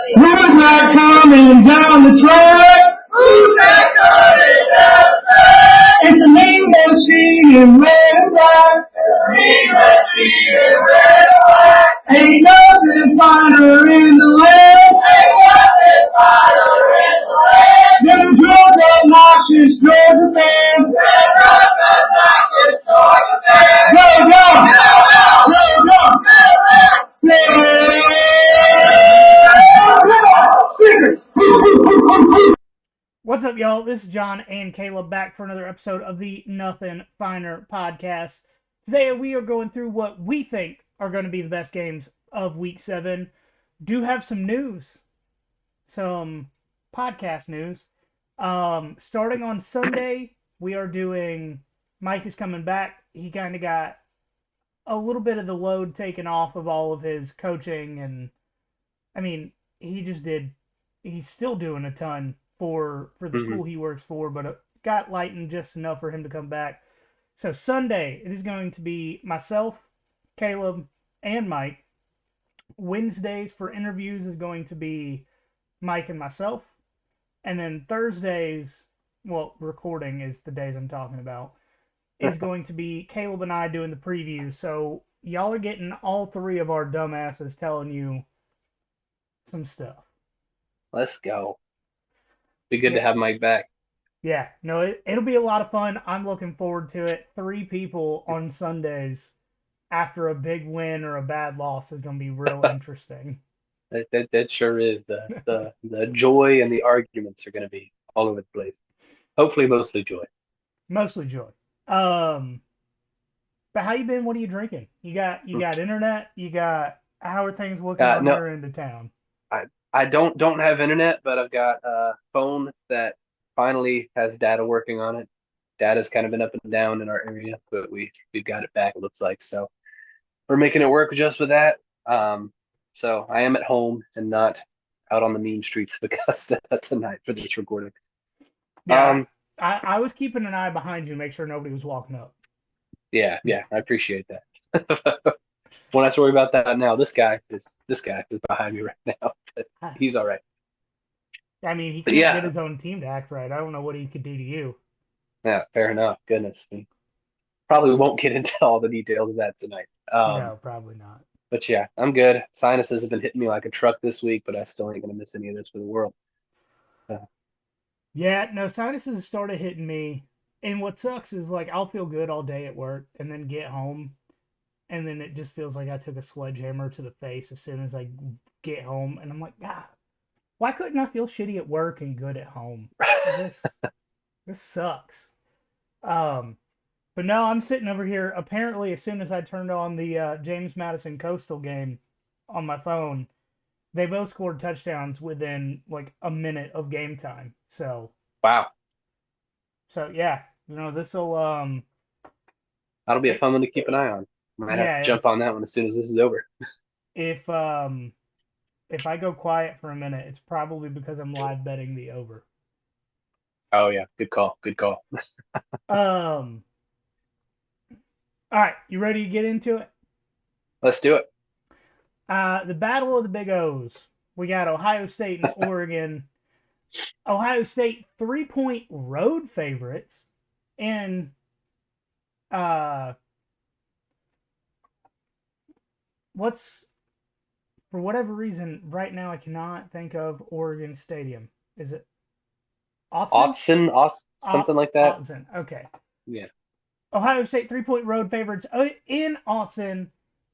Who's that coming down the track? Who's that coming down the track? It's a mean machine in red and black. Mean machine in red and black. Ain't nothing finer in the land. Ain't nothing finer in the land. Them drunk obnoxious Georgia fans. Them drunk obnoxious Georgia fans. Go, go! Go, go! What's up, y'all? This is John and Caleb back for another episode of the Nothing Finer podcast. Today we are going through what we think are going to be the best games of Week 7. Do have some news, some podcast news. Starting on Sunday, we are doing, Mike is coming back. He kind of got a little bit of the load taken off of all of his coaching, and I mean, he's still doing a ton for the school he works for, but it got lightened just enough for him to come back. So Sunday, it is going to be myself, Caleb, and Mike. Wednesdays for interviews is going to be Mike and myself. And then Thursdays, well, recording is the days I'm talking about, is going to be Caleb and I doing the preview. So y'all are getting all three of our dumbasses telling you some stuff. Let's go. Be good to have Mike back. Yeah, no, it'll be a lot of fun. I'm looking forward to it. 3 people on Sundays after a big win or a bad loss is going to be real interesting. That sure is. The joy and the arguments are going to be all over the place. Hopefully, mostly joy. Mostly joy. But how you been? What are you drinking? You got internet? How are things looking on your end of town? I don't have internet, but I've got a phone that finally has data working on it. Data's kind of been up and down in our area, but we've got it back, it looks like. So we're making it work just with that. So I am at home and not out on the mean streets of Augusta tonight for this recording. Yeah, I was keeping an eye behind you to make sure nobody was walking up. Yeah, I appreciate that. Won't have to worry about that now. This guy is behind me right now, but he's all right. I mean, he can't get his own team to act right. I don't know what he could do to you. Yeah, fair enough. Goodness. Probably won't get into all the details of that tonight. No, probably not. But yeah, I'm good. Sinuses have been hitting me like a truck this week, but I still ain't going to miss any of this for the world. Yeah, no, sinuses started hitting me. And what sucks is, like, I'll feel good all day at work and then get home. And then it just feels like I took a sledgehammer to the face as soon as I get home. And I'm like, God, why couldn't I feel shitty at work and good at home? This sucks. But no, I'm sitting over here. Apparently, as soon as I turned on the James Madison Coastal game on my phone, they both scored touchdowns within like a minute of game time. So wow. So yeah, this'll that'll be a fun one to keep an eye on. Might have to jump on that one as soon as this is over. If I go quiet for a minute, it's probably because I'm live betting the over. Oh yeah, good call. All right, you ready to get into it? Let's do it. The Battle of the Big O's. We got Ohio State and Oregon. Ohio State 3-point road favorites, and for whatever reason right now I cannot think of Oregon Stadium. Is it Autzen, something like that. Autzen. Okay. Yeah. Ohio State 3-point road favorites in Autzen,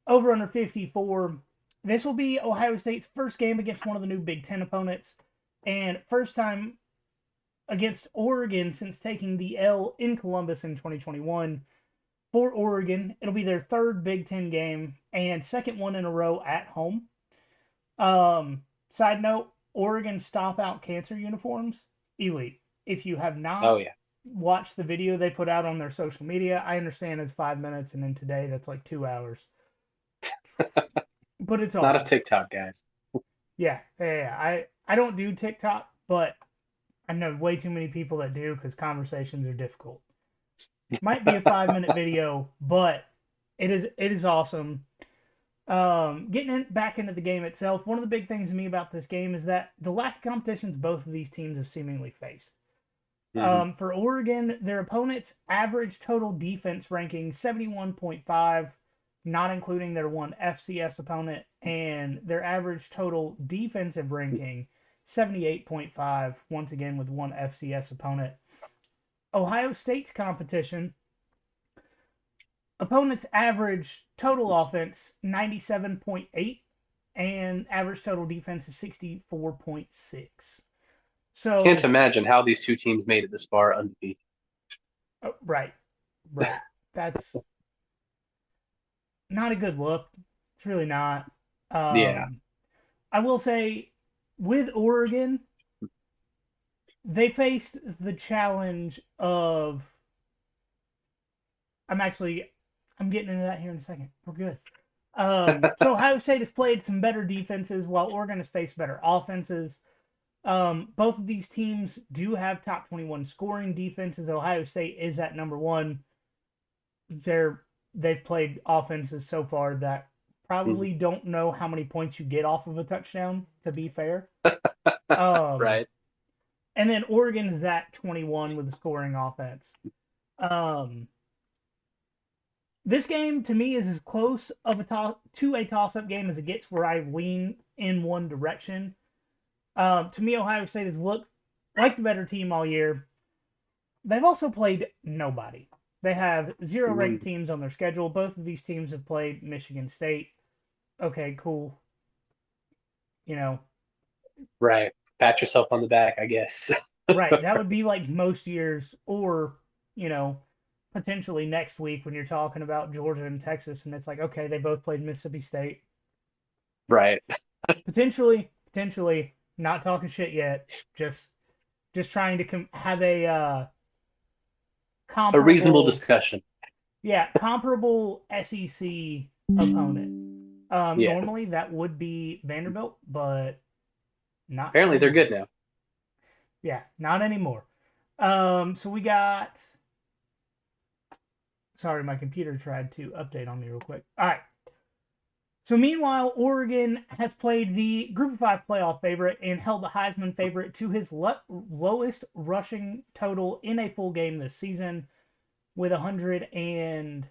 over under 54. This will be Ohio State's first game against one of the new Big Ten opponents, and first time against Oregon since taking the L in Columbus in 2021. For Oregon, it'll be their third Big Ten game and second one in a row at home. Side note, Oregon Stop Out Cancer uniforms, elite. If you have not watched the video they put out on their social media, I understand it's 5 minutes, and then today that's like 2 hours. But it's awesome. Not a TikTok, guys. Yeah. I don't do TikTok, but I know way too many people that do because conversations are difficult. Might be a 5-minute video, but it is awesome. Getting back into the game itself, one of the big things to me about this game is that the lack of competitions both of these teams have seemingly faced. Hmm. For Oregon, their opponent's average total defense ranking 71.5, not including their one FCS opponent, and their average total defensive ranking 78.5, once again with one FCS opponent. Ohio State's competition, opponent's average total offense 97.8, and average total defense is 64.6. Can't So, imagine how these two teams made it this far undefeated. right, right. That's not a good look. It's really not. Yeah. Um, I will say, with Oregon, they faced the challenge of. I'm getting into that here in a second. We're good. So Ohio State has played some better defenses, while Oregon has faced better offenses. Both of these teams do have top 21 scoring defenses. Ohio State is at number one. They're they've played offenses so far that Mhm. probably don't know how many points you get off of a touchdown, to be fair. Um, Right. and then Oregon is at 21 with a scoring offense. Um, this game to me is as close of a toss-up game as it gets, where I lean in one direction. To me, Ohio State has looked like the better team all year. They've also played nobody. They have zero ranked Mhm. teams on their schedule. Both of these teams have played Michigan State. Okay, cool. You know, Right. Pat yourself on the back, I guess. right. That would be like most years, or, you know, potentially next week when you're talking about Georgia and Texas, and it's like, okay, they both played Mississippi State. Right. Potentially, not talking shit yet. Just trying to have a A reasonable comparable, discussion. yeah, comparable SEC opponent. Yeah. Normally that would be Vanderbilt, but not Apparently they're anymore. good now. Yeah, not anymore. So we got. Sorry, my computer tried to update on me real quick. All right. So meanwhile, Oregon has played the Group of Five playoff favorite and held the Heisman favorite to his lowest rushing total in a full game this season, with 100 and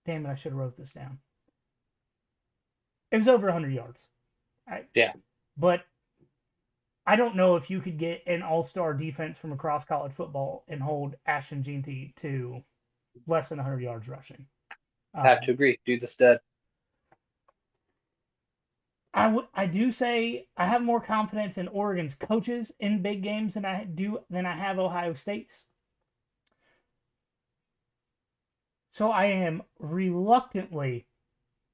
damn it, I should have wrote this down. It was over 100 yards. I, Yeah. but I don't know if you could get an all-star defense from across college football and hold Ashton Jeanty to less than 100 yards rushing. Have Um, to agree. Dude's a stud. I do say I have more confidence in Oregon's coaches in big games than I have Ohio State's. So I am reluctantly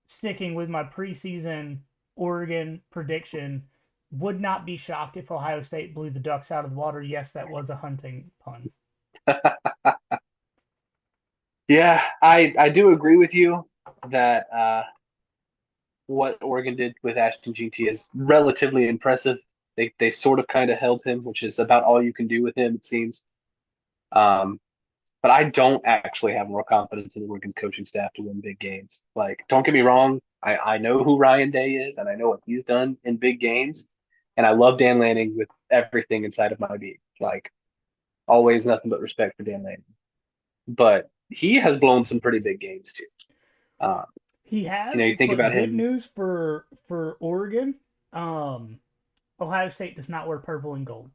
sticking with my preseason Oregon prediction. Would not be shocked if Ohio State blew the Ducks out of the water. Yes, that was a hunting pun. Yeah, I do agree with you that what Oregon did with Ashton GT is relatively impressive. They sort of kind of held him, which is about all you can do with him, it seems. Um, but I don't actually have more confidence in Oregon's coaching staff to win big games. Like, don't get me wrong, I know who Ryan Day is, and I know what he's done in big games, and I love Dan Lanning with everything inside of my being. Like, always nothing but respect for Dan Lanning. But he has blown some pretty big games too. Um, He you has, think but about good him. news for Oregon. Um, Ohio State does not wear purple and gold.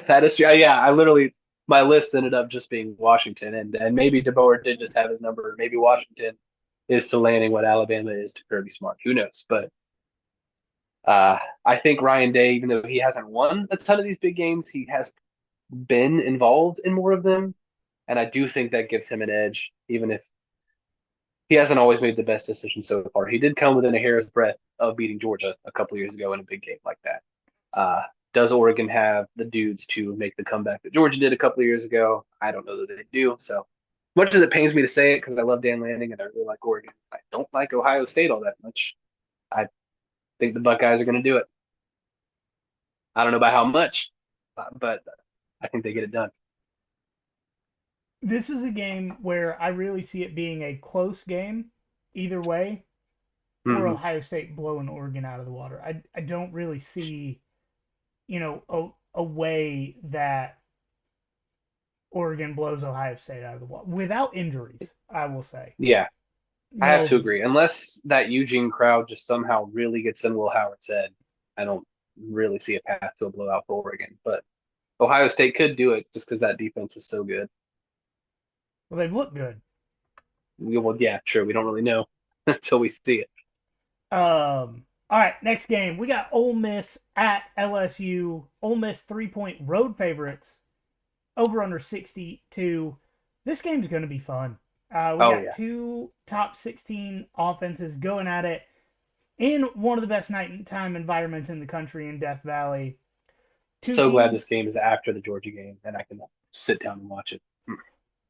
That is true. Yeah, I literally my list ended up just being Washington, and maybe DeBoer did just have his number. Maybe Washington is to Lanning what Alabama is to Kirby Smart. Who knows? But I think Ryan Day, even though he hasn't won a ton of these big games, he has been involved in more of them, and I do think that gives him an edge, even if he hasn't always made the best decision so far. He did come within a hair's breadth of beating Georgia a couple years ago in a big game like that. Uh, does Oregon have the dudes to make the comeback that Georgia did a couple of years ago? I don't know that they do. So much as it pains me to say it because I love Dan Lanning and I really like Oregon, I don't like Ohio State all that much. I think the Buckeyes are going to do it. I don't know by how much, but I think they get it done. This is a game where I really see it being a close game either way, or Hmm. Ohio State blowing Oregon out of the water. I don't really see, a way that Oregon blows Ohio State out of the water without injuries, I will say. Yeah, I have to No, agree. Unless that Eugene crowd just somehow really gets in Will Howard's head, I don't really see a path to a blowout for Oregon. But Ohio State could do it just because that defense is so good. well, they've looked good. Well, yeah, sure. We don't really know until we see it. All right, next game. We got Ole Miss at LSU. Ole Miss 3-point road favorites. Over under 62. This game's going to be fun. We Oh got yeah, two top 16 offenses going at it in one of the best nighttime environments in the country in Death Valley. Two so glad this teams. game is after the Georgia game and I can sit down and watch it.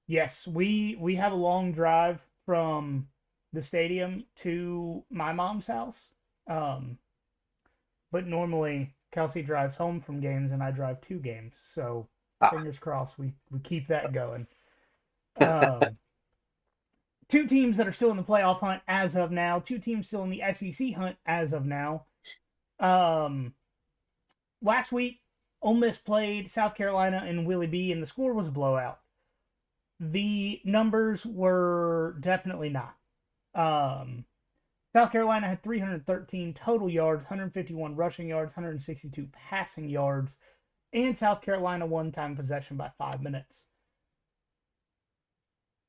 Yes, we have a long drive from the stadium to my mom's house. Um, but normally Kelsey drives home from games and I drive to games. So Ah, fingers crossed we keep that going. Um, two teams that are still in the playoff hunt as of now. Two teams still in the SEC hunt as of now. Um, Last week, Ole Miss played South Carolina and Willie B, and the score was a blowout. The numbers were definitely not. Um, South Carolina had 313 total yards, 151 rushing yards, 162 passing yards, and South Carolina won time possession by 5 minutes.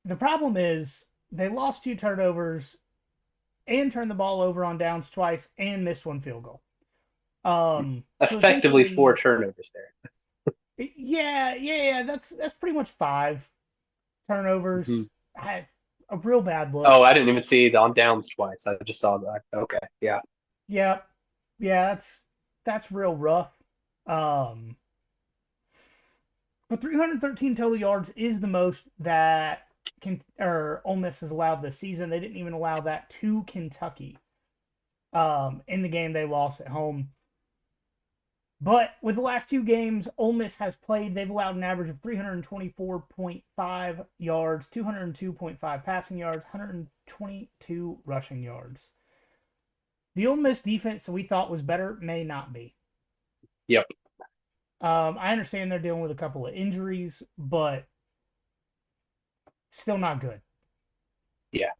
The problem is they lost two turnovers and turned the ball over on downs twice and missed one field goal. So effectively four essentially, turnovers there. yeah, that's pretty much five turnovers. Mhm. I had a real bad look. Oh, I didn't even see it on downs twice. I just saw that. Okay, yeah. Yeah, yeah, that's real rough. Um, but 313 total yards is the most that Ole Miss has allowed this season. They didn't even allow that to Kentucky. In the game they lost at home. But with the last two games Ole Miss has played, they've allowed an average of 324.5 yards, 202.5 passing yards, 122 rushing yards. The Ole Miss defense that we thought was better may not be. Yep. I understand they're dealing with a couple of injuries, but still not good. Yeah.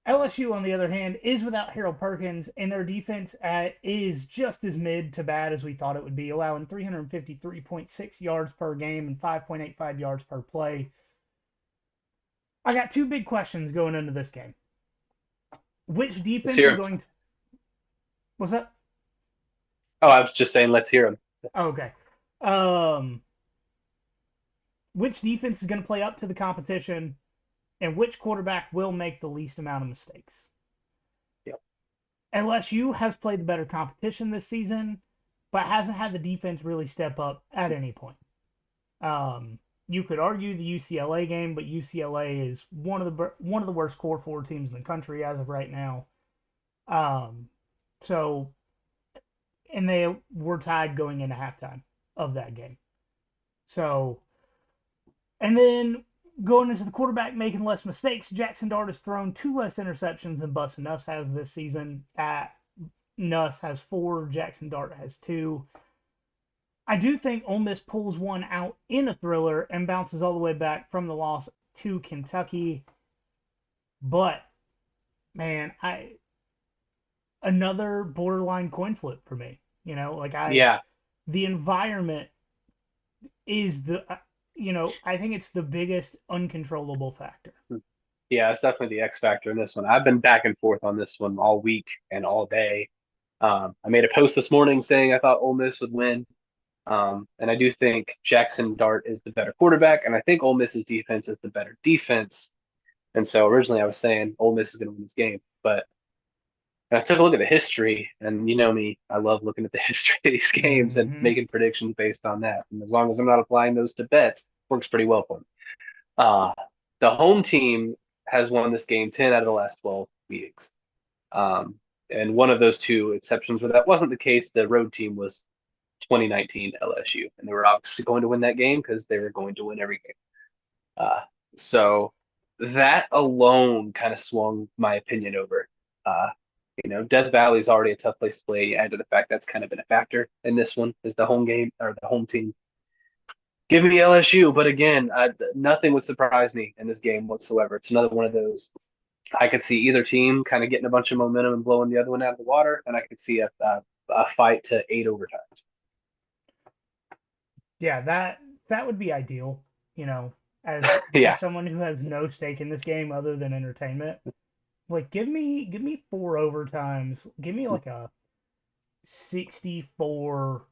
LSU, on the other hand, is without Harold Perkins, and their defense is just as mid to bad as we thought it would be, allowing 353.6 yards per game and 5.85 yards per play. I got two big questions going into this game. Which Let's defense hear is him. going to. What's that? Oh, I was just saying, let's hear him. Oh, okay. Um, which defense is going to play up to the competition, and which quarterback will make the least amount of mistakes? Yep. LSU has played the better competition this season, but hasn't had the defense really step up at any point. You could argue the UCLA game, but UCLA is one of the worst core four teams in the country as of right now. Um, so and they were tied going into halftime of that game. So and then going into the quarterback making less mistakes, Jackson Dart has thrown two less interceptions than Bus Nuss has this season. Nuss has four, Jackson Dart has two. I do think Ole Miss pulls one out in a thriller and bounces all the way back from the loss to Kentucky. But man, I another borderline coin flip for me. Yeah. The environment is I think it's the biggest uncontrollable factor. Yeah, it's definitely the X factor in this one. I've been back and forth on this one all week and all day. I made a post this morning saying I thought Ole Miss would win. And I do think Jackson Dart is the better quarterback, and I think Ole Miss's defense is the better defense. And so originally I was saying Ole Miss is going to win this game, but I took a look at the history, and you know me, I love looking at the history of these games and Mm-hmm. making predictions based on that. And as long as I'm not applying those to bets, works pretty well for me. Uh, the home team has won this game 10 out of the last 12 meetings. Um, and one of those two exceptions where that wasn't the case, the road team was 2019 LSU, and they were obviously going to win that game because they were going to win every game. Uh, so that alone kind of swung my opinion over. Uh, Death Valley is already a tough place to play. Add to the fact that's kind of been a factor in this one is the home game or the home team. Give me LSU, but again, nothing would surprise me in this game whatsoever. It's another one of those. I could see either team kind of getting a bunch of momentum and blowing the other one out of the water, and I could see a fight to 8 overtimes. Yeah, that would be ideal, you know, as Yeah, as someone who has no stake in this game other than entertainment. Like give me 4 overtimes. Give me like a 64-62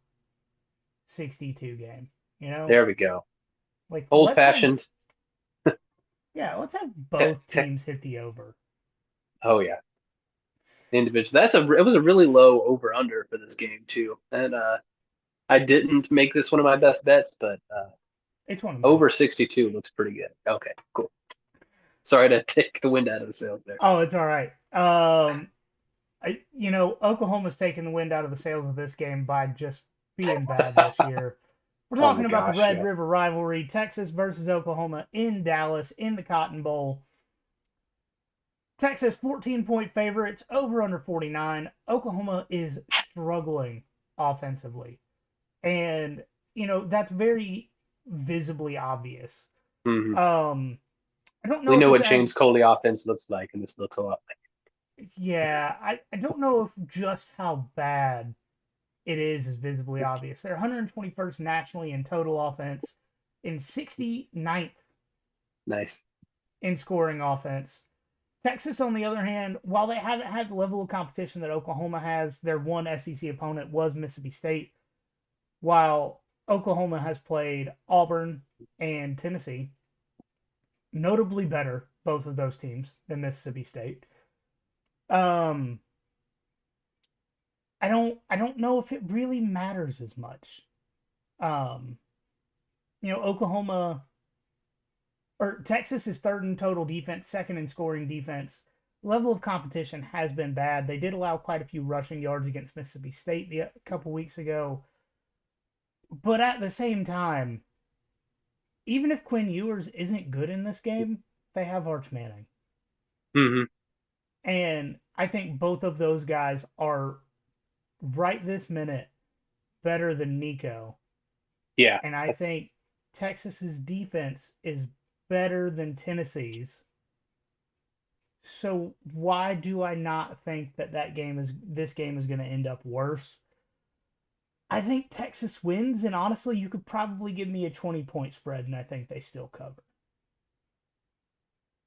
game, you know? there we go. Like Old fashioned. let's have both teams hit the over. Oh yeah, individual. It was a really low over under for this game too, and I didn't make this one of my best bets, but It's one of mine. over 62 looks pretty good. Okay, cool. Sorry to take the wind out of the sails there. Oh, it's all right. Oklahoma's taking the wind out of the sails of this game by just being bad this year. We're Oh my talking about the gosh, Red yes. River rivalry, Texas versus Oklahoma in Dallas in the Cotton Bowl. Texas 14-point favorites, over under 49. Oklahoma is struggling offensively. And, that's very visibly obvious. Hmm. I don't We know if know it's what as James Coley offense looks like, and this looks a lot like. yeah, I don't know if just how bad it is visibly obvious. They're 121st nationally in total offense, in 69th Nice. in scoring offense. Texas, on the other hand, while they haven't had the level of competition that Oklahoma has, their one SEC opponent was Mississippi State, while Oklahoma has played Auburn and Tennessee, notably better, both of those teams, than Mississippi State. Um, I don't know if it really matters as much. Um, Oklahoma or Texas is third in total defense, second in scoring defense. Level of competition has been bad. They did allow quite a few rushing yards against Mississippi State a couple weeks ago. But at the same time, even if Quinn Ewers isn't good in this game, they have Arch Manning. Hmm. And I think both of those guys are right this minute better than Nico. Yeah, And I that's think Texas's defense is better than Tennessee's. So why do I not think that this game is going to end up worse? I think Texas wins, and honestly, you could probably give me a 20-point spread, and I think they still cover.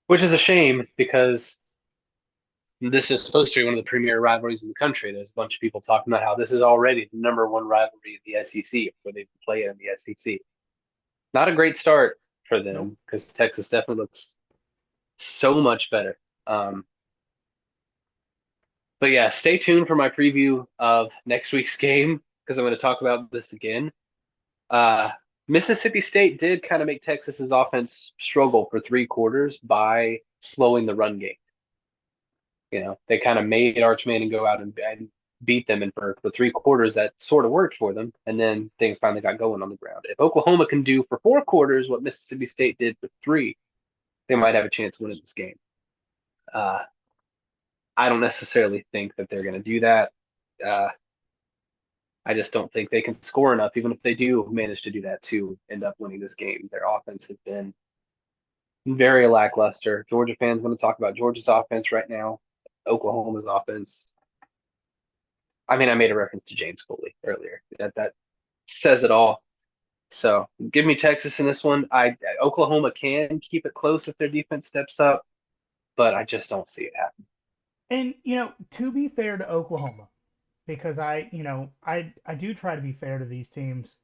which is a shame because this is supposed to be one of the premier rivalries in the country. There's a bunch of people talking about how this is already the number one rivalry in the SEC, where they play it in the SEC. Not a great start for Nope. them because Texas definitely looks so much better. Um, but yeah, stay tuned for my preview of next week's game because I'm going to talk about this again. Uh, Mississippi State did kind of make Texas's offense struggle for 3 quarters by slowing the run game. They kind of made Arch Manning go out and beat them, and for 3 quarters that sort of worked for them, and then things finally got going on the ground. If Oklahoma can do for 4 quarters what Mississippi State did for 3, they might have a chance winning this game. Uh, I don't necessarily think that they're going to do that. Uh, I just don't think they can score enough, even if they do manage to do that to end up winning this game. Their offense has been very lackluster. Georgia fans want to talk about Georgia's offense right now. Oklahoma's offense. I mean, I made a reference to James Coley earlier. That says it all. So give me Texas in this one. Oklahoma can keep it close if their defense steps up, but I just don't see it happen. And to be fair to Oklahoma, because I do try to be fair to these teams.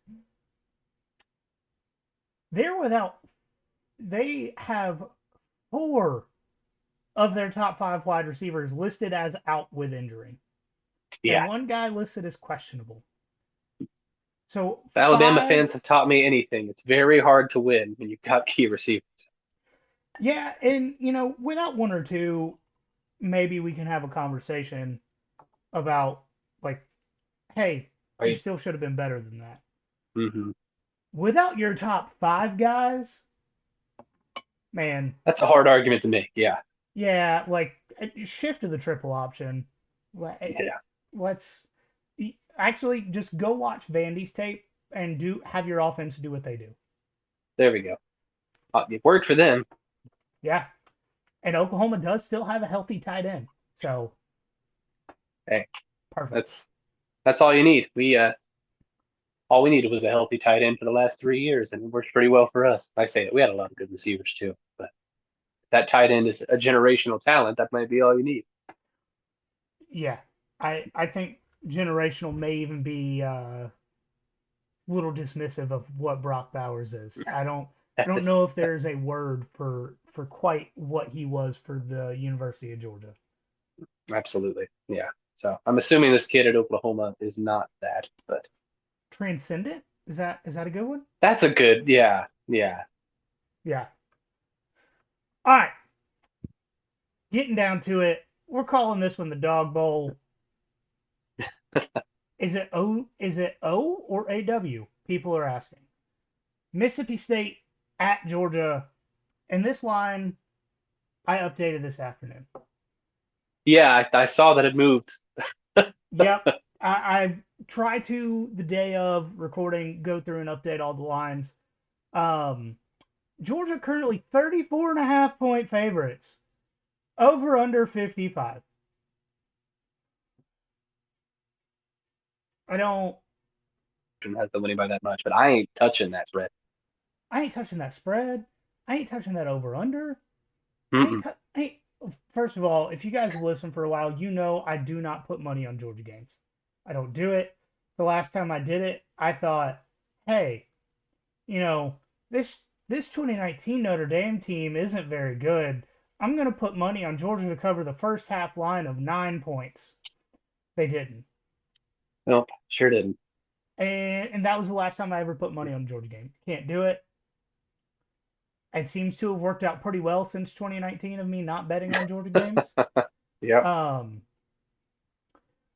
They have 4 of their top 5 wide receivers listed as out with injury, and Yeah, one guy listed as questionable. So if Alabama 5, fans have taught me anything, it's very hard to win when you've got key receivers. yeah, and without one or two, maybe we can have a conversation about like, hey, you Right? still should have been better than that. Mm-hmm. Without your top 5 guys, Man, That's a hard argument to make. Yeah. yeah, like shift to the triple option. Yeah. Let's actually just go watch Vandy's tape and have your offense do what they do. There we go. It worked for them. Yeah, and Oklahoma does still have a healthy tight end, so Hey, perfect. that's all you need. All we needed was a healthy tight end for the last 3 years, and it worked pretty well for us. I say that we had a lot of good receivers too, but that tight end is a generational talent. That might be all you need. Yeah, I think generational may even be a little dismissive of what Brock Bowers is. I don't That's know if there's a word for quite what he was for the University of Georgia. absolutely, yeah. So I'm assuming this kid at Oklahoma is not that, but Transcendent? Is that a good one? that's a good, yeah, yeah. Yeah. All right, getting down to it. We're calling this one the Dog Bowl. Is it O? Is it O or AW? People are asking. Mississippi State at Georgia, and this line I updated this afternoon. Yeah, I saw that it moved. Yep, I try to the day of recording go through and update all the lines. Um, Georgia currently 34.5 point favorites. Over under 55. I don't. Has the winning by that much, but I ain't touching that spread. I ain't touching that spread. I ain't touching that over under. Mm-mm. I ain't. First of all, if you guys have listened for a while, you know I do not put money on Georgia games. I don't do it. The last time I did it, I thought, hey, you know, this this 2019 Notre Dame team isn't very good. I'm going to put money on Georgia to cover the first half line of 9 points. They didn't. Nope, sure didn't. And that was the last time I ever put money on a Georgia game. Can't do it. It seems to have worked out pretty well since 2019 of me not betting on Georgia games. Yep. Um,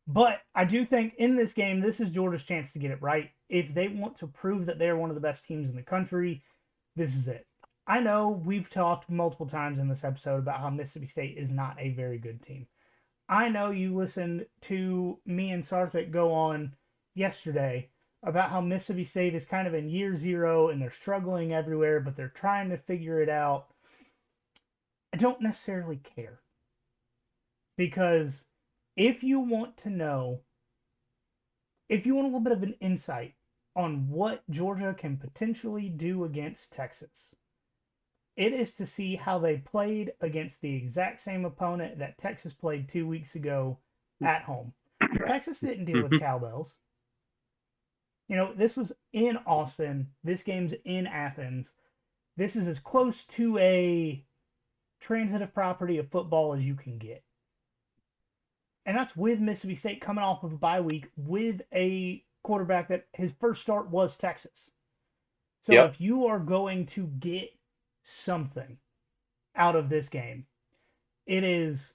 but I do think in this game, this is Georgia's chance to get it right. If they want to prove that they're one of the best teams in the country, this is it. I know we've talked multiple times in this episode about how Mississippi State is not a very good team. I know you listened to me and Sarthik go on yesterday about how Mississippi State is kind of in year zero and they're struggling everywhere, but they're trying to figure it out. I don't necessarily care because if you want to know, if you want a little bit of an insight on what Georgia can potentially do against Texas, it is to see how they played against the exact same opponent that Texas played 2 weeks ago at home. Texas didn't deal with cowbells. You know, this was in Austin. This game's in Athens. This is as close to a transitive property of football as you can get. And that's with Mississippi State coming off of a bye week with a quarterback that his first start was Texas. So Yep. if you are going to get something out of this game, it is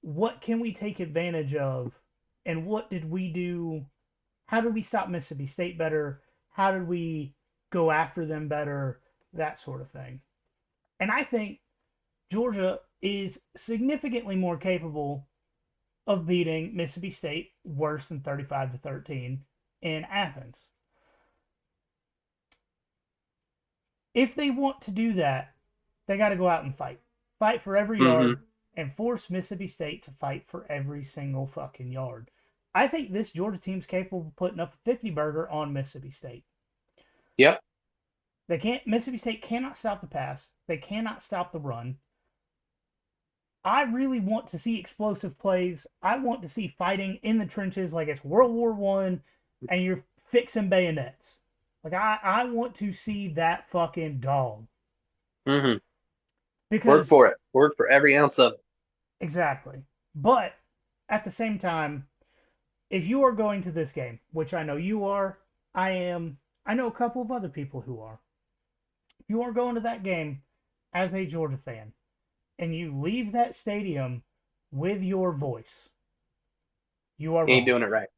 what can we take advantage of and what did we do? How did we stop Mississippi State better? How did we go after them better? That sort of thing. And I think Georgia is significantly more capable of beating Mississippi State worse than 35-13 in Athens. If they want to do that, they got to go out and fight. Fight for every Mm-hmm. yard and force Mississippi State to fight for every single fucking yard. I think this Georgia team's capable of putting up a 50 burger on Mississippi State. Yep. They can't. Mississippi State cannot stop the pass. They cannot stop the run. I really want to see explosive plays. I want to see fighting in the trenches like it's World War One, and you're fixing bayonets. Like I want to see that fucking dog Mm-hmm. Work because for it. Work for every ounce of it. exactly. But at the same time, if you are going to this game, which I know you are, I am, I know a couple of other people who are. If you are going to that game as a Georgia fan, and you leave that stadium with your voice, you are You ain't wrong. doing it right.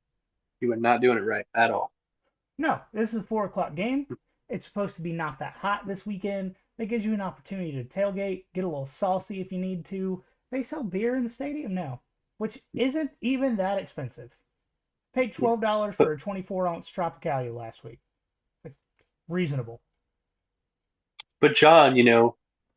You are not doing it right at all. No, this is a 4 o'clock game. It's supposed to be not that hot this weekend. That gives you an opportunity to tailgate, get a little saucy if you need to. They sell beer in the stadium now, which isn't even that expensive. Paid $12 But for a 24-ounce Tropicalia last week. Like, reasonable. but John,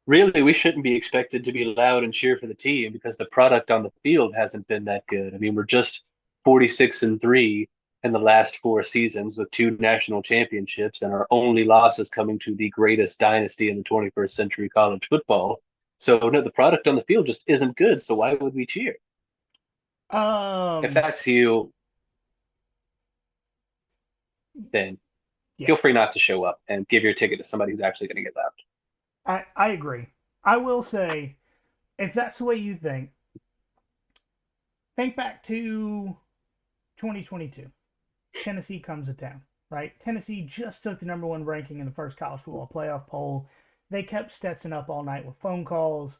really we shouldn't be expected to be loud and cheer for the team because the product on the field hasn't been that good. I mean, we're just 46-3 in the last four seasons with two national championships, and our only loss is coming to the greatest dynasty in the 21st century college football. So no, the product on the field just isn't good. So why would we cheer? If Um, that's you, then yeah, feel free not to show up and give your ticket to somebody who's actually going to get loud. I agree. I will say, if that's the way you think back to 2022. Tennessee comes to town, right? Tennessee just took the number one ranking in the first college football playoff poll. They kept Stetson up all night with phone calls.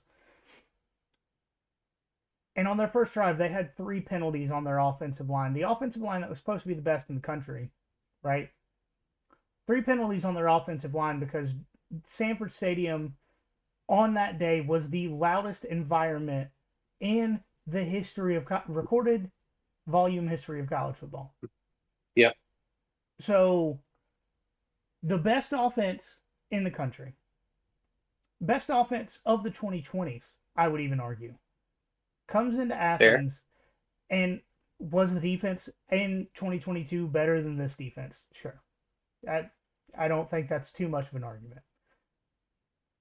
And on their first drive, they had 3 penalties on their offensive line. The offensive line that was supposed to be the best in the country, right? 3 penalties on their offensive line because Sanford Stadium on that day was the loudest environment in the history of recorded volume history of college football. Yep. So the best offense in the country, best offense of the 2020s, I would even argue, comes into It's fair. Athens. And was the defense in 2022 better than this defense? Sure. I, I don't think that's too much of an argument.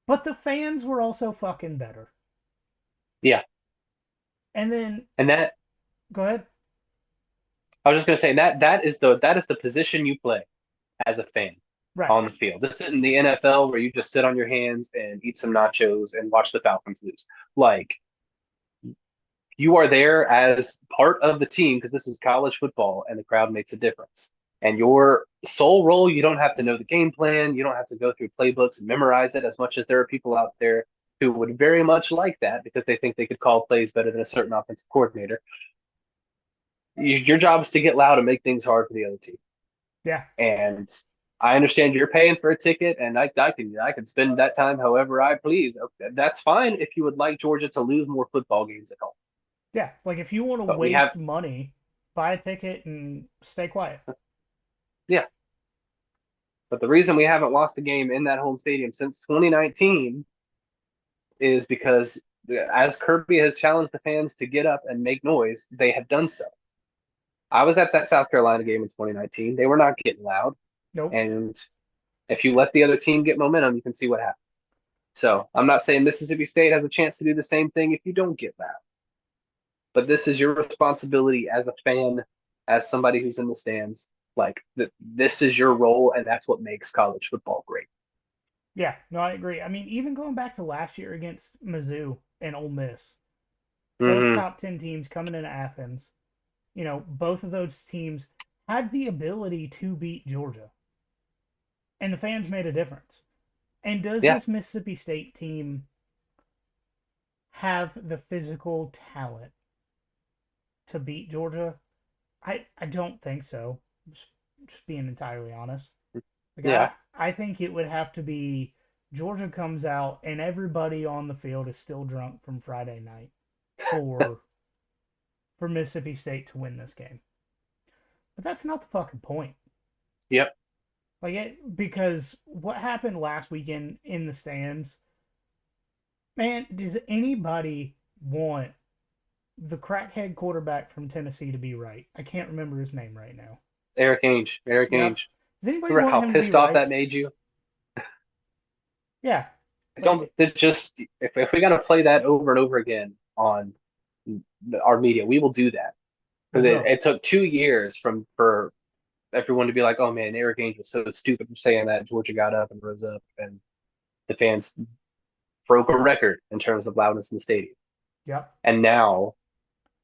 But the fans were also fucking better. Yeah. And then, And that go ahead. I was just gonna say that is the position you play as a fan Right. on the field. This isn't the NFL where you just sit on your hands and eat some nachos and watch the Falcons lose. Like you are there as part of the team because this is college football and the crowd makes a difference. And your sole role, you don't have to know the game plan. You don't have to go through playbooks and memorize it as much as there are people out there who would very much like that because they think they could call plays better than a certain offensive coordinator. Your job is to get loud and make things hard for the other team. Yeah. And I understand you're paying for a ticket, and I can spend that time however I please. Okay, that's fine if you would like Georgia to lose more football games at home. Yeah. Like if you want to But we have, waste money, buy a ticket and stay quiet. yeah. But the reason we haven't lost a game in that home stadium since 2019 is because as Kirby has challenged the fans to get up and make noise, they have done so. I was at that South Carolina game in 2019. They were not getting loud, Nope. and if you let the other team get momentum, you can see what happens. So I'm not saying Mississippi State has a chance to do the same thing if you don't get loud. But this is your responsibility as a fan, as somebody who's in the stands. Like this is your role, and that's what makes college football great. Yeah. No, I agree. I mean, even going back to last year against Mizzou and Ole Miss, both Hmm. top 10 teams coming into Athens, both of those teams had the ability to beat Georgia, and the fans made a difference. And does Yeah, this Mississippi State team have the physical talent to beat Georgia? I don't think so. Just being entirely honest. Like yeah. I think it would have to be Georgia comes out and everybody on the field is still drunk from Friday night for for Mississippi State to win this game. But that's not the fucking point. Yep. Because what happened last weekend in the stands, man, does anybody want the crackhead quarterback from Tennessee to be right? I can't remember his name right now. Eric Ainge. Eric Yep. Ainge. Does anybody Remember want how him to be pissed off right? that made you? Yeah. I don't. Like, That just if we got to play that over and over again on our media, we will do that we because it, will. it took 2 years for everyone to be like, "Oh man, Eric Ainge was so stupid for saying that." Georgia got up and rose up, and the fans broke a record in terms of loudness in the stadium. Yep. And now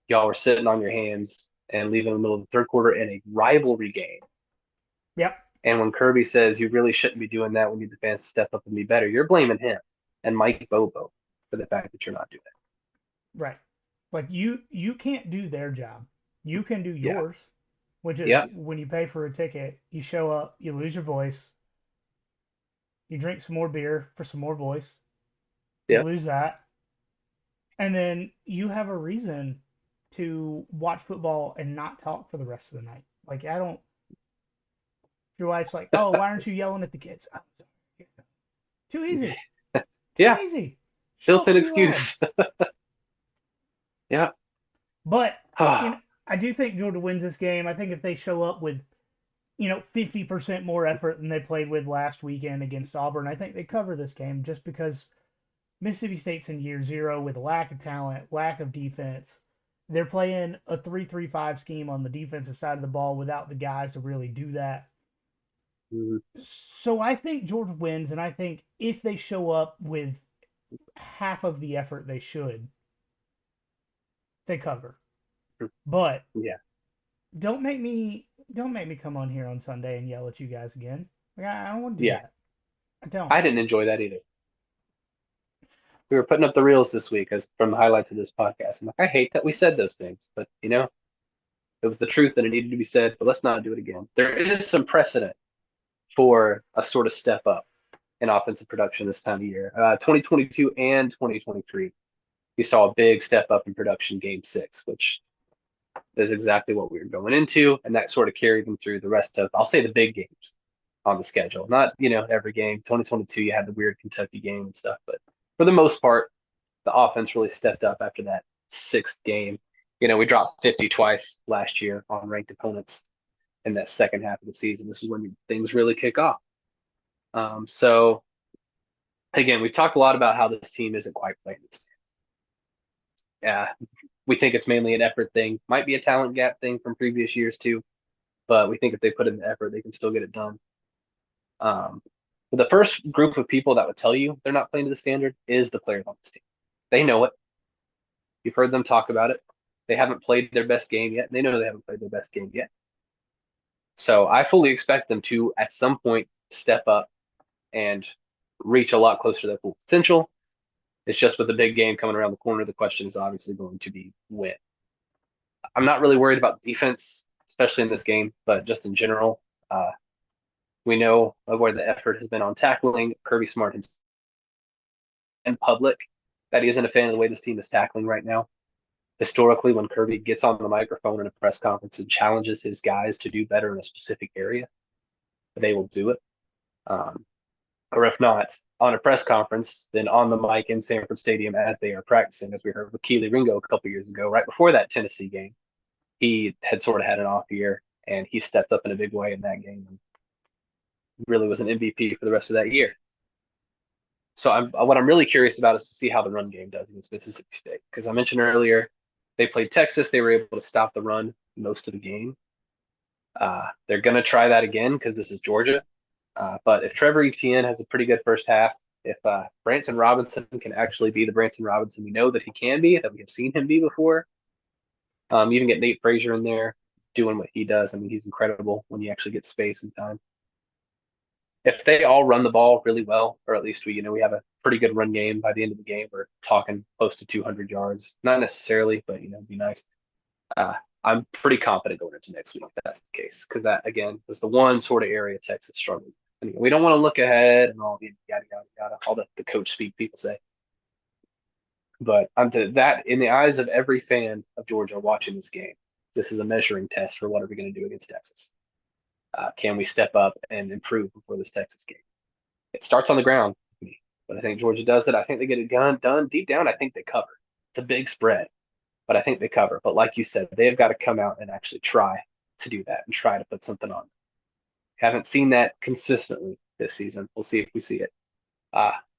y'all are sitting on your hands and leaving in the middle of the third quarter in a rivalry game. Yep. And when Kirby says you really shouldn't be doing that, we need the fans to step up and be better, you're blaming him and Mike Bobo for the fact that you're not doing it. Right. Like you can't do their job. You can do Yeah. yours, which is Yeah. when you pay for a ticket, you show up, you lose your voice, You drink some more beer for some more boys. You Yeah. lose that, and then you have a reason to watch football and not talk for the rest of the night. Like I don't. Your wife's like, "Oh, why aren't you yelling at the kids?" Oh, sorry. Too easy. Too Yeah. easy. Show up Built-in and be loud. excuse. Yeah. But I do think Georgia wins this game. I think if they show up with 50% more effort than they played with last weekend against Auburn, I think they cover this game just because Mississippi State's in year zero with a lack of talent, lack of defense. They're playing a 3-3-5 scheme on the defensive side of the ball without the guys to really do that. Mhm. So I think Georgia wins, and I think if they show up with half of the effort they should, they cover. But Yeah. don't make me come on here on Sunday and yell at you guys again. Like I don't want to do Yeah. that. I don't. I didn't enjoy that either. We were putting up the reels this week as from the highlights of this podcast. I'm like, I hate that we said those things, but it was the truth and it needed to be said, but let's not do it again. There is some precedent for a sort of step up in offensive production this time of year. 2022 and 2023, we saw a big step up in production game 6, which is exactly what we were going into, and that sort of carried them through the rest of, I'll say, the big games on the schedule. Not, every game. 2022, you had the weird Kentucky game and stuff, but for the most part, the offense really stepped up after that 6th game. We dropped 50 twice last year on ranked opponents in that second half of the season. This is when things really kick off. So again, we've talked a lot about how this team isn't quite playing this. Yeah, we think it's mainly an effort thing. Might be a talent gap thing from previous years too, but we think if they put in the effort, they can still get it done. Um, but the first group of people that would tell you they're not playing to the standard is the players on this team. They know it. You've heard them talk about it. They haven't played their best game yet. They know they haven't played their best game yet. So I fully expect them to, at some point, step up and reach a lot closer to their full potential. It's just with the big game coming around the corner, the question is obviously going to be when. I'm not really worried about defense, especially in this game, but just in general, we know where the effort has been on tackling. Kirby Smart himself in public that he isn't a fan of the way this team is tackling right now. Historically, when Kirby gets on the microphone in a press conference and challenges his guys to do better in a specific area, they will do it. Or if not, on a press conference, then on the mic in Sanford Stadium as they are practicing, as we heard with Keely Ringo a couple years ago, right before that Tennessee game. He had sort of had an off year, and he stepped up in a big way in that game and really was an MVP for the rest of that year. So what I'm really curious about is to see how the run game does against Mississippi State. Because I mentioned earlier, they played Texas. They were able to stop the run most of the game. They're going to try that again because this is Georgia. But if Trevor Etienne has a pretty good first half, if Branson Robinson can actually be the Branson Robinson we know that he can be, that we have seen him be before, even get Nate Frazier in there doing what he does. I mean, he's incredible when he actually gets space and time. If they all run the ball really well, or at least we have a pretty good run game by the end of the game, we're talking close to 200 yards. Not necessarily, but it'd be nice. Uh, I'm pretty confident going into next week if that's the case, because that again was the one sort of area Texas struggled. I mean, we don't want to look ahead and all the yada yada yada, all the coach speak people say. But I'm to that in the eyes of every fan of Georgia watching this game, this is a measuring test for what are we going to do against Texas. Can we step up and improve before this Texas game? It starts on the ground for me, but I think Georgia does it. I think they get it done. Deep down, I think they cover. It's a big spread, but I think they cover. But like you said, they've got to come out and actually try to do that and try to put something on. Haven't seen that consistently this season. We'll see if we see it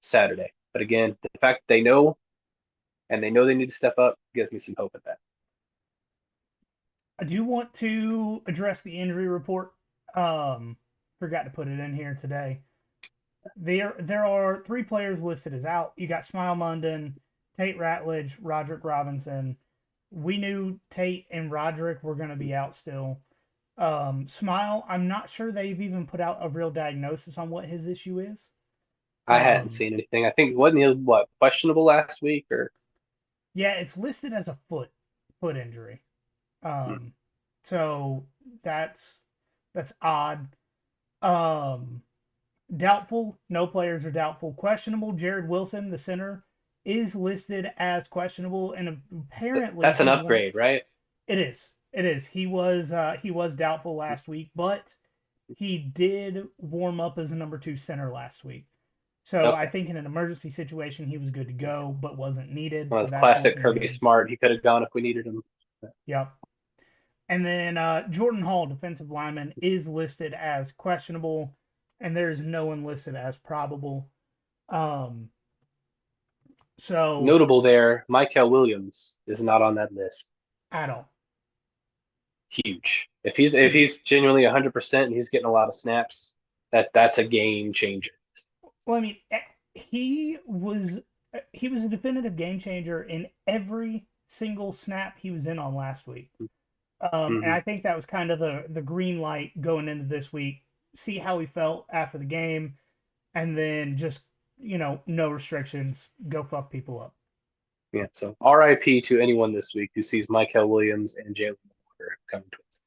Saturday. But again, the fact that they know and they know they need to step up gives me some hope at that. I do want to address the injury report. Forgot to put it in here today. There are 3 players listed as out. You got Smile Munden, Tate Ratledge, Roderick Robinson. We knew Tate and Roderick were going to be out still. Smile, I'm not sure they've even put out a real diagnosis on what his issue is. I hadn't seen anything. I think wasn't he questionable last week or Yeah, it's listed as a foot injury. hmm. So that's odd. Um, Doubtful, no players are doubtful. Questionable, Jared Wilson, the center, is listed as questionable, and apparently That's an he's one. upgrade, right? It is. It is. He was doubtful last week, but he did warm up as a number two center last week. So I Okay. think in an emergency situation he was good to go, but wasn't needed. Well, So it's that's classic looking Kirby good. Smart. He could have gone if we needed him. Yep. And then Jordan Hall, defensive lineman, is listed as questionable, and there's no one listed as probable. Um, so Notable there, Michael Williams is not on that list. at all. Huge. If he's genuinely 100% and he's getting a lot of snaps, that's a game changer. Well, I mean, he was he was a definitive game changer in every single snap he was in on last week. And Mm-hmm. I think that was kind of the green light going into this week. See how he felt after the game, and then just no restrictions, go fuck people up. Yeah. So RIP to anyone this week who sees Michael Williams and Jalen Walker coming to us.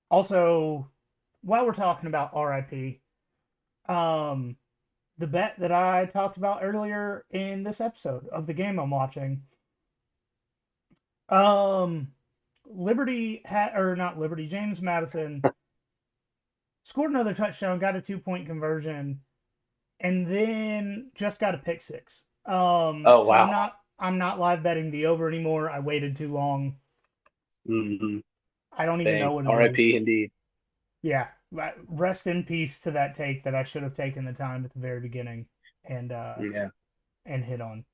Also, while we're talking about RIP, um, the bet that I talked about earlier in this episode of the game I'm watching, um, Liberty had or not Liberty, James Madison scored another touchdown, got a 2-point conversion, and then just got a pick six. Oh So I'm wow. not I'm not live betting the over anymore. I waited too long. Mm-hmm. I don't even Dang. know what it is. RIP indeed. Yeah, rest in peace to that take that I should have taken the time at the very beginning and Yeah. hit on.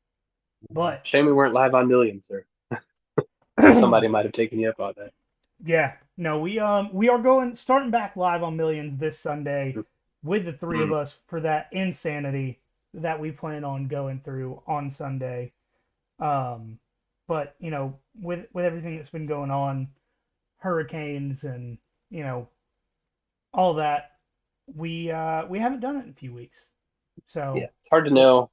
But Shame we weren't live on Millions, or else somebody might have taken you up on that. yeah, no, we are going starting back live on Millions this Sunday with the three of Mm. us for that insanity that we plan on going through on Sunday. Um, but with everything that's been going on, hurricanes and all that, we haven't done it in a few weeks. Yeah. So It's hard to know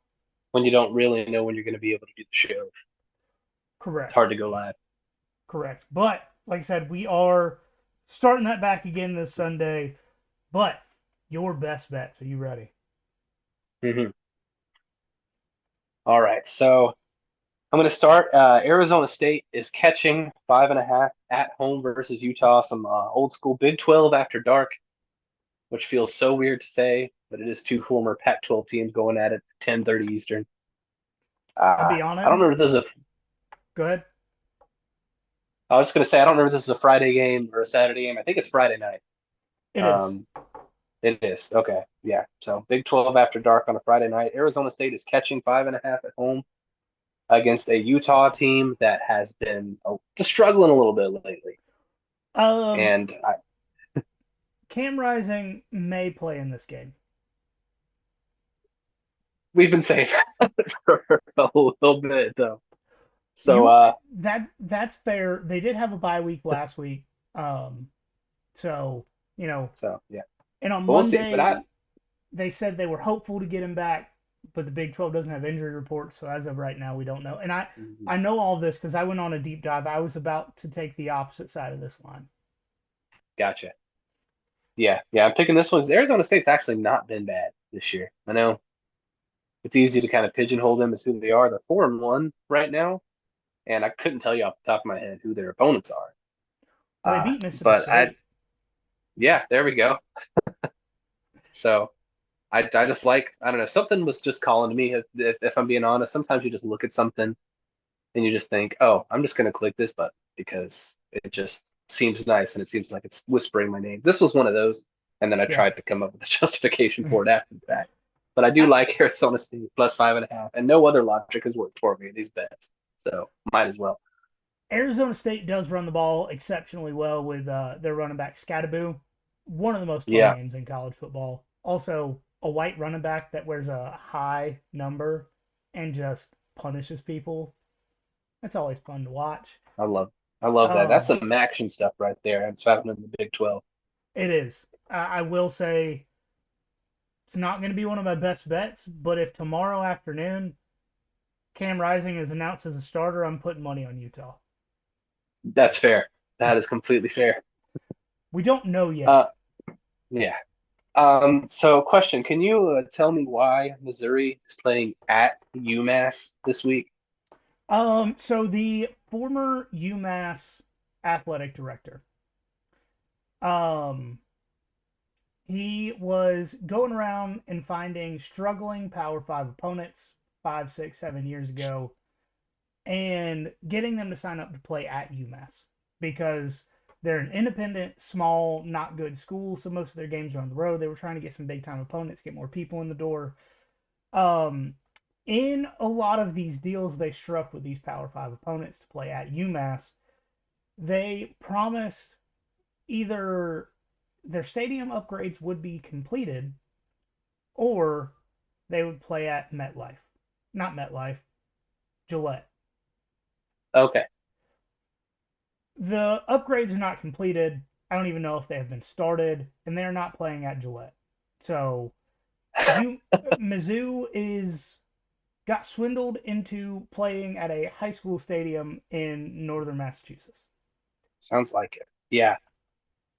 when you don't really know when you're going to be able to do the show. It's correct, hard to go live. correct. But like I said, we are starting that back again this Sunday. But your best bets, are you ready? Hmm. All right. So I'm going to start. Arizona State is catching 5.5 at home versus Utah. Some old school Big 12 after dark, which feels so weird to say, but it is two former Pac-12 teams going at it 10:30 Eastern. I'll be I don't honest. remember if this is a. Go ahead. I was just going to say I don't remember if this is a Friday game or a Saturday game. I think it's Friday night. It is. Um, it is okay. Yeah. So Big 12 after dark on a Friday night. Arizona State is catching 5.5 at home against a Utah team that has been just struggling a little bit lately. Um, And Cam Rising may play in this game. we've been saying that for a little bit though. So You that's fair. They did have a bye week last week. Um, so you know, so yeah, and on but we'll see. But Monday they said they were hopeful to get him back, but the Big 12 doesn't have injury reports, so as of right now, we don't know. And I know all this because I went on a deep dive. I was about to take the opposite side of this line. gotcha. Yeah. I'm picking this one because Arizona State's actually not been bad this year. I know it's easy to kind of pigeonhole them as who they are. They're 4-1 right now, and I couldn't tell you off the top of my head who their opponents are. Well, they beat Mississippi But State. yeah, there we go. So I just like, I don't know, something was just calling to me. If I'm being honest, sometimes you just look at something and you just think, oh, I'm just gonna click this button because it just seems nice and it seems like it's whispering my name. This was one of those, and then I Yeah. tried to come up with a justification for it after the fact. But I do I, like Arizona State plus 5.5, and no other logic has worked for me in these bets, so might as well. Arizona State does run the ball exceptionally well with their running back Scadaboo, one of the most fun Yeah, names in college football. Also, a white running back that wears a high number and just punishes people. That's always fun to watch. I love I love that. That's Um, some action stuff right there. It's happening in the Big 12. it is. I will say it's not going to be one of my best bets, but if tomorrow afternoon Cam Rising is announced as a starter, I'm putting money on Utah. That's fair. That is completely fair. We don't know yet. Uh, yeah. So question, can you tell me why Missouri is playing at UMass this week? So the former UMass athletic director, um, he was going around and finding struggling Power Five opponents 5, 6, 7 years ago and getting them to sign up to play at UMass because they're an independent, small, not good school. So most of their games are on the road. They were trying to get some big time opponents, get more people in the door. Um, in a lot of these deals they struck with these Power Five opponents to play at UMass, they promised either their stadium upgrades would be completed or they would play at MetLife. Not MetLife, Gillette. Okay. The upgrades are not completed. I don't even know if they have been started, and they're not playing at Gillette. So you Mizzou is got swindled into playing at a high school stadium in northern Massachusetts. Sounds like it. Yeah.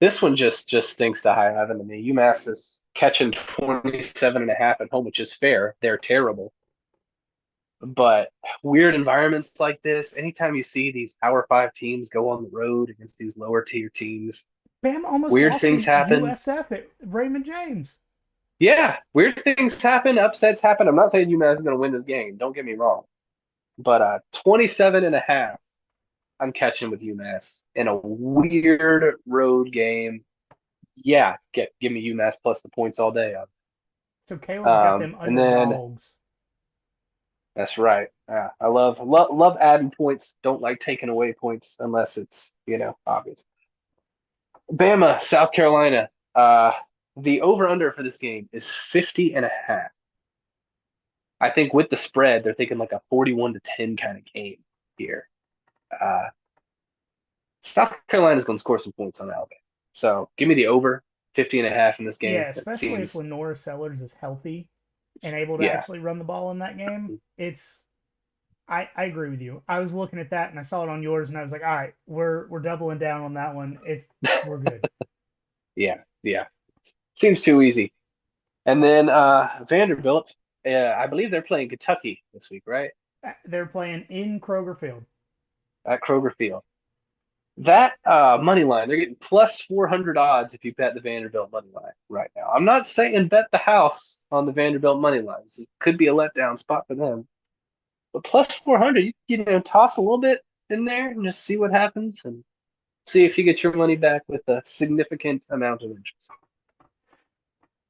This one just stinks to high heaven to me. UMass is catching 27.5 at home, which is fair. They're terrible. But weird environments like this, anytime you see these Power Five teams go on the road against these lower tier teams, Bam almost weird lost to things happen. USF at Raymond James. Yeah, weird things happen, upsets happen. I'm not saying UMass is going to win this game. Don't get me wrong. But 27.5, I'm catching with UMass in a weird road game. Yeah, give me UMass plus the points all day. So Caleb's got them And then underdogs. that's right. I love adding points. Don't like taking away points unless it's obvious. Bama, South Carolina. The over under for this game is 50.5. I think with the spread, they're thinking like a 41-10 kind of game here. Uh, South Carolina's going to score some points on Alabama. So give me the over 50.5 in this game. Yeah, That especially if seems, Lenora Sellers is healthy and able to yeah. actually run the ball in that game. I agree with you. I was looking at that and I saw it on yours and I was like, all right, we're doubling down on that one. We're good. Yeah. Seems too easy. And then Vanderbilt, I believe they're playing Kentucky this week, right? They're playing in Kroger Field. At Kroger Field. That money line, they're getting plus 400 odds if you bet the Vanderbilt money line right now. I'm not saying bet the house on the Vanderbilt money lines. It could be a letdown spot for them. But plus 400, toss a little bit in there and just see what happens and see if you get your money back with a significant amount of interest.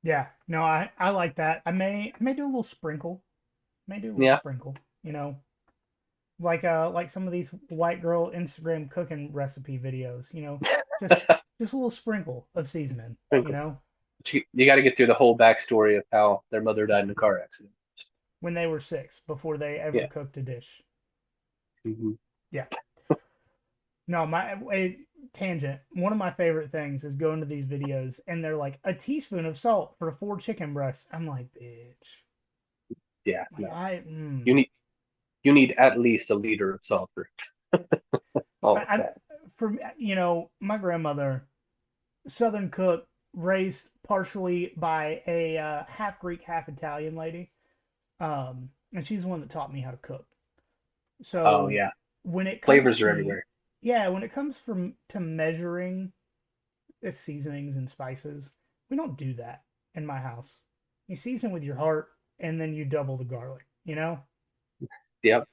Yeah, no, I like that. I may do a little sprinkle. May do a little Yeah. sprinkle. You know, like some of these white girl Instagram cooking recipe videos. Just a little sprinkle of seasoning. You Sprinkle. know, You got to get through the whole backstory of how their mother died in a car accident. when they were 6, before they ever Yeah. cooked a dish. Hmm. Yeah. No, tangent. One of my favorite things is going to these videos and they're like a teaspoon of salt for 4 chicken breasts. I'm like, bitch. Yeah. Like No. I, You need you need at least a liter of salt for all of I, that. for my grandmother, Southern cook, raised partially by a half Greek, half Italian lady, and she's the one that taught me how to cook. Oh So yeah. when it comes Flavors are to everywhere. yeah, when it comes from to measuring the seasonings and spices, we don't do that in my house. You season with your heart, and then you double the garlic. You know. Yep.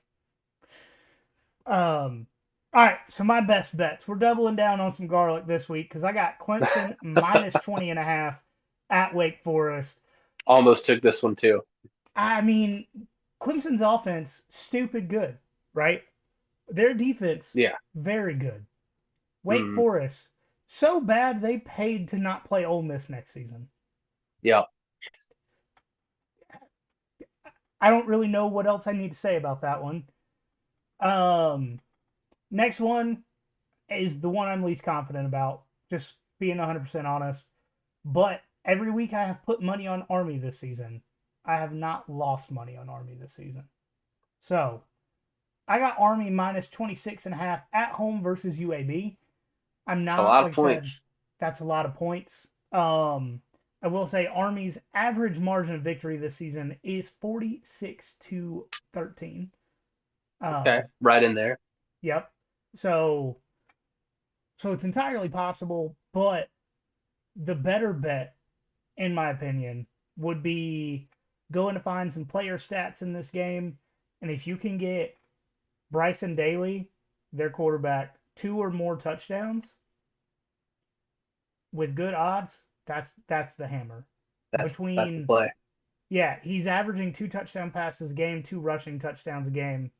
All right, so my best bets. We're doubling down on some garlic this week because I got Clemson minus 20.5 at Wake Forest. Almost took this one too. I mean, Clemson's offense, stupid good, right? Their defense, Yeah. very good. Wake Mm, Forest, so bad they paid to not play Ole Miss next season. yeah. I don't really know what else I need to say about that one. Um, Next one is the one I'm least confident about, just being 100% honest. But every week I have put money on Army this season. I have not lost money on Army this season. So I got Army minus 26.5 at home versus UAB. I'm It's a not, lot of like I said, points. that's a lot of points. Um, I will say Army's average margin of victory this season is 46-13. Okay, Um, right in there. yep. So so it's entirely possible, but the better bet, in my opinion, would be going to find some player stats in this game. And if you can get Bryson Daly, their quarterback, 2 or more touchdowns with good odds, that's the hammer. That's the Between play. Yeah, he's averaging 2 touchdown passes a game, 2 rushing touchdowns a game.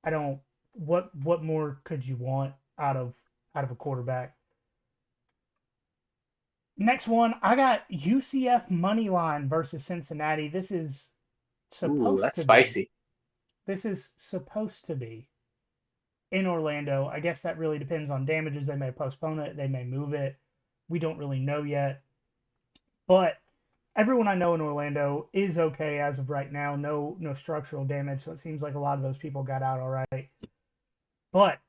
I don't what more could you want out of a quarterback? Next one, I got UCF money line versus Cincinnati. Ooh, Supposed that's to be. spicy. This is supposed to be in Orlando. I guess that really depends on damages. They may postpone it, they may move it. We don't really know yet. But everyone I know in Orlando is okay as of right now. No structural damage, so it seems like a lot of those people got out all right. But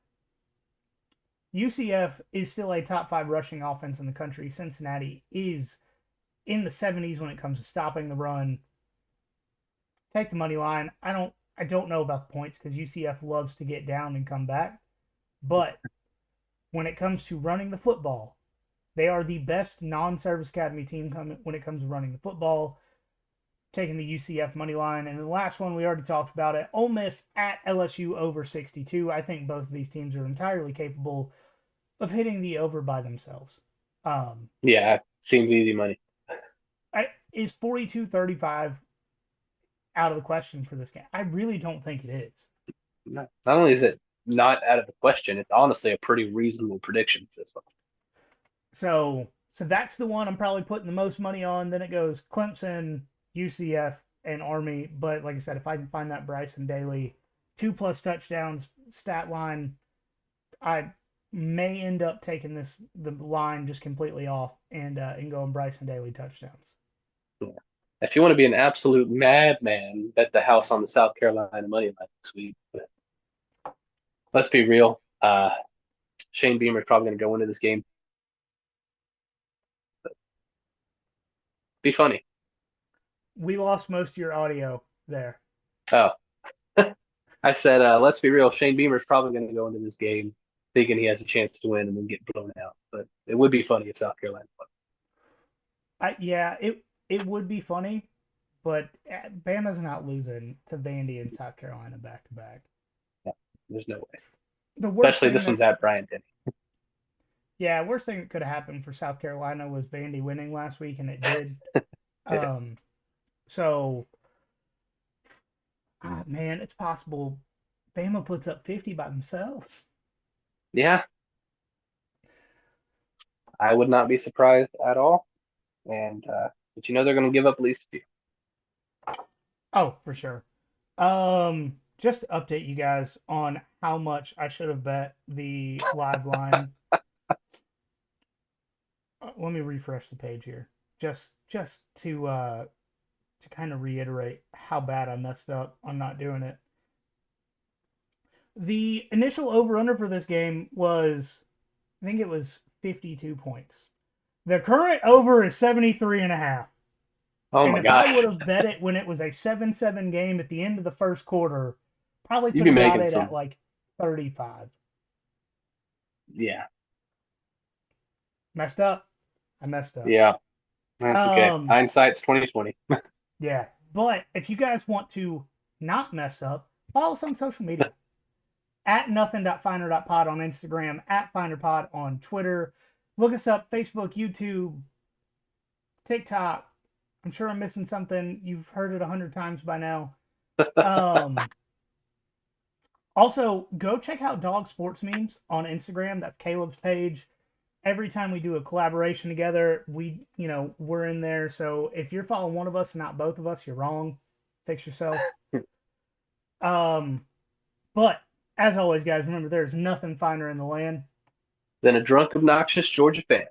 UCF is still a top 5 rushing offense in the country. Cincinnati is in the 70s when it comes to stopping the run. Take the money line. I don't know about the points because UCF loves to get down and come back. But when it comes to running the football, they are the best non-service academy team when it comes to running the football. Taking the UCF money line, and the last one we already talked about it. Ole Miss at LSU over 62. I think both of these teams are entirely capable of hitting the over by themselves. Um, Yeah, seems easy money. is 42-35 out of the question for this game? I really don't think it is. Not only is it not out of the question, it's honestly a pretty reasonable prediction for this one. So that's the one I'm probably putting the most money on. Then it goes Clemson, UCF, and Army. But like I said, if I can find that Bryson Daly 2+ touchdowns stat line, I may end up taking the line just completely off and going Bryson Daly touchdowns. Yeah. If you want to be an absolute madman, bet the house on the South Carolina money line this week. But let's be real. Shane Beamer's probably going to go into this game. Be funny. We lost most of your audio there. Oh, I said, let's be real. Shane Beamer's probably going to go into this game thinking he has a chance to win and then get blown out. But it would be funny if South Carolina won. Yeah, it would be funny, but Bama's not losing to Vandy and South Carolina back to back. Yeah, there's no way. The worst Especially thing this that one's at Bryant Denny. Yeah, worst thing that could have happened for South Carolina was Vandy winning last week, and it did. Yeah. Um, so, man, it's possible Bama puts up 50 by themselves. Yeah, I would not be surprised at all. And but they're going to give up at least a few. Oh, for sure. Just to update you guys on how much I should have bet the live line. Let me refresh the page here, just to kind of reiterate how bad I messed up on not doing it. The initial over/under for this game was, I think it was 52 points. The current over is 73.5. Oh And my if I would gosh, have bet it when it was a 7-7 game at the end of the first quarter, probably you'd could be have got making it at some. like 35. Yeah, Messed up. I messed up. yeah, that's okay. Um, Hindsight's 2020. yeah. But if you guys want to not mess up, follow us on social media. At nothing.finder.pod on Instagram, at finderpod on Twitter. Look us up, Facebook, YouTube, TikTok. I'm sure I'm missing something. You've heard it 100 times by now. Um, Also, go check out Dawg Sports Memes on Instagram. That's Caleb's page. Every time we do a collaboration together, we're in there. So if you're following one of us and not both of us, you're wrong. Fix yourself. Um, but as always, guys, remember there's nothing finer in the land. Than a drunk, obnoxious Georgia fan.